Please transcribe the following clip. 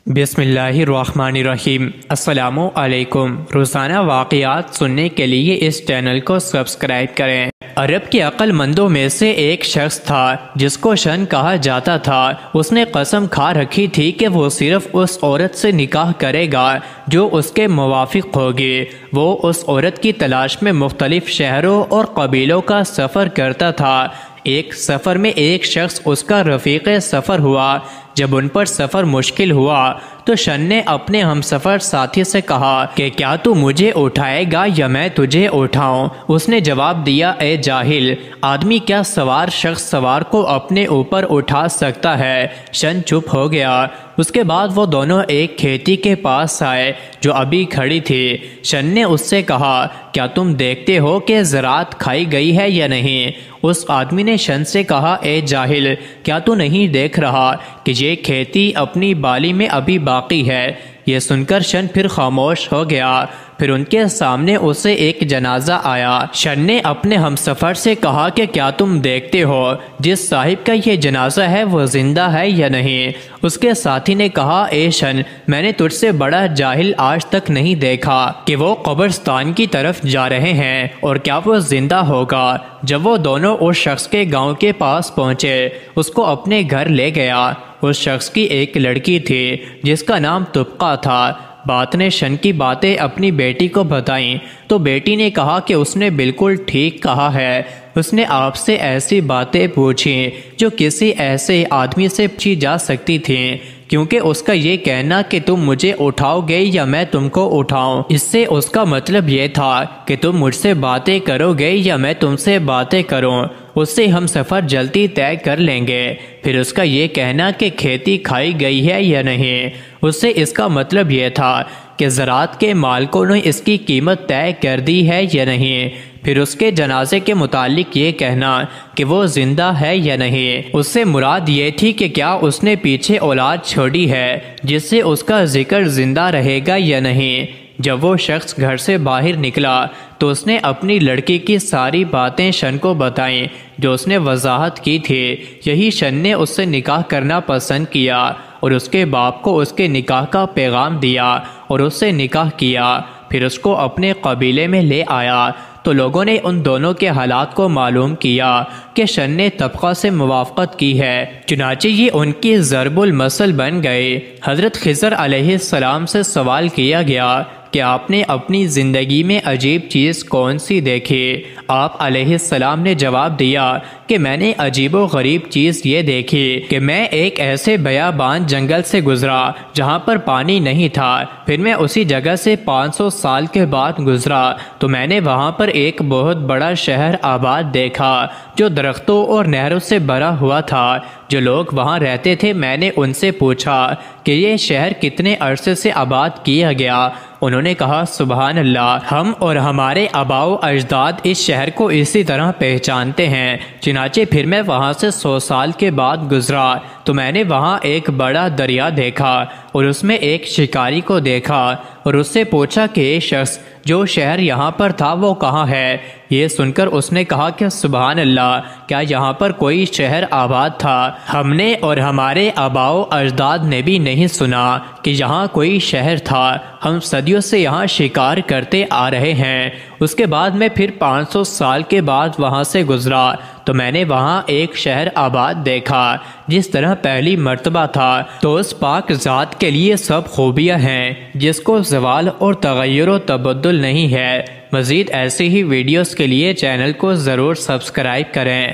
بسم اللہ الرحمن الرحیم۔ السلام علیکم۔ روزانہ واقعات سننے کے لیے اس چینل کو سبسکرائب کریں۔ عرب کے عقل مندوں میں سے ایک شخص تھا جس کو شن کہا جاتا تھا۔ اس نے قسم کھا رکھی تھی کہ وہ صرف اس عورت سے نکاح کرے گا جو اس کے موافق ہوگی۔ وہ اس عورت کی تلاش میں مختلف شہروں اور قبیلوں کا سفر کرتا تھا۔ ایک سفر میں ایک شخص اس کا رفیق سفر ہوا۔ جب ان پر سفر مشکل ہوا تو شن نے اپنے ہم سفر ساتھی سے کہا کہ کیا تو مجھے اٹھائے گا یا میں تجھے اٹھاؤں؟ اس نے جواب دیا، اے جاہل، آدمی کیا سوار شخص سوار کو اپنے اوپر اٹھا سکتا ہے؟ شن چپ ہو گیا۔ اس کے بعد وہ دونوں ایک کھیتی کے پاس آئے جو ابھی کھڑی تھی۔ شن نے اس سے کہا، کیا تم دیکھتے ہو کہ زراعت کھائی گئی ہے یا نہیں؟ اس آدمی نے شن سے کہا، اے جاہل، کیا تو نہیں دیکھ رہا کہ یہ کھیتی اپنی بالی میں ابھی باقی ہے؟ یہ سن کر شن پھر خاموش ہو گیا۔ پھر ان کے سامنے اسے ایک جنازہ آیا۔ شن نے اپنے ہمسفر سے کہا کہ کیا تم دیکھتے ہو جس صاحب کا یہ جنازہ ہے وہ زندہ ہے یا نہیں؟ اس کے ساتھی نے کہا، اے شن، میں نے تجھ سے بڑا جاہل آج تک نہیں دیکھا کہ وہ قبرستان کی طرف جا رہے ہیں، اور کیا وہ زندہ ہوگا؟ جب وہ دونوں اس شخص کے گاؤں کے پاس پہنچے اس کو اپنے گھر لے گیا۔ اس شخص کی ایک لڑکی تھی جس کا نام تبقہ تھا۔ بات نے شن کی باتیں اپنی بیٹی کو بتائیں تو بیٹی نے کہا کہ اس نے بالکل ٹھیک کہا ہے۔ اس نے آپ سے ایسی باتیں پوچھیں جو کسی ایسے آدمی سے پوچھی جا سکتی تھیں، کیونکہ اس کا یہ کہنا کہ تم مجھے اٹھاؤ گے یا میں تم کو اٹھاؤں، اس سے اس کا مطلب یہ تھا کہ تم مجھ سے باتیں کرو گے یا میں تم سے باتیں کروں، اس سے ہم سفر جلدی طے کر لیں گے۔ پھر اس کا یہ کہنا کہ کھیتی کھائی گئی ہے یا نہیں، اس سے اس کا مطلب یہ تھا کہ زراعت کے مالکوں نے اس کی قیمت طے کر دی ہے یا نہیں۔ پھر اس کے جنازے کے متعلق یہ کہنا کہ وہ زندہ ہے یا نہیں، اس سے مراد یہ تھی کہ کیا اس نے پیچھے اولاد چھوڑی ہے جس سے اس کا ذکر زندہ رہے گا یا نہیں۔ جب وہ شخص گھر سے باہر نکلا تو اس نے اپنی لڑکی کی ساری باتیں شن کو بتائیں جو اس نے وضاحت کی تھی۔ یہی شن نے اس سے نکاح کرنا پسند کیا اور اس کے باپ کو اس کے نکاح کا پیغام دیا اور اس سے نکاح کیا۔ پھر اس کو اپنے قبیلے میں لے آیا تو لوگوں نے ان دونوں کے حالات کو معلوم کیا کہ شن نے طبقہ سے موافقت کی ہے، چنانچہ یہ ان کی ضرب المثل بن گئے۔ حضرت خضر علیہ السلام سے سوال کیا گیا کہ آپ نے اپنی زندگی میں عجیب چیز کون سی دیکھی؟ آپ علیہ السلام نے جواب دیا کہ میں نے عجیب و غریب چیز یہ دیکھی کہ میں ایک ایسے بیابان جنگل سے گزرا جہاں پر پانی نہیں تھا۔ پھر میں اسی جگہ سے 500 سال کے بعد گزرا تو میں نے وہاں پر ایک بہت بڑا شہر آباد دیکھا جو درختوں اور نہروں سے بھرا ہوا تھا۔ جو لوگ وہاں رہتے تھے میں نے ان سے پوچھا کہ یہ شہر کتنے عرصے سے آباد کیا گیا؟ انہوں نے کہا، سبحان اللہ، ہم اور ہمارے آباء و اجداد اس شہر کو اسی طرح پہچانتے ہیں۔ چنانچہ پھر میں وہاں سے 100 سال کے بعد گزرا تو میں نے وہاں ایک بڑا دریا دیکھا اور اس میں ایک شکاری کو دیکھا اور اس سے پوچھا کہ یہ شخص جو شہر یہاں پر تھا وہ کہاں ہے؟ یہ سن کر اس نے کہا کہ سبحان اللہ، کیا یہاں پر کوئی شہر آباد تھا؟ ہم نے اور ہمارے آباء و اجداد نے بھی نہیں سنا کہ یہاں کوئی شہر تھا۔ ہم صدیوں سے یہاں شکار کرتے آ رہے ہیں۔ اس کے بعد میں پھر 500 سال کے بعد وہاں سے گزرا تو میں نے وہاں ایک شہر آباد دیکھا جس طرح پہلی مرتبہ تھا۔ تو اس پاک ذات کے لیے سب خوبیاں ہیں جس کو زوال اور تغیر و تبدل نہیں ہے۔ مزید ایسی ہی ویڈیوز کے لیے چینل کو ضرور سبسکرائب کریں۔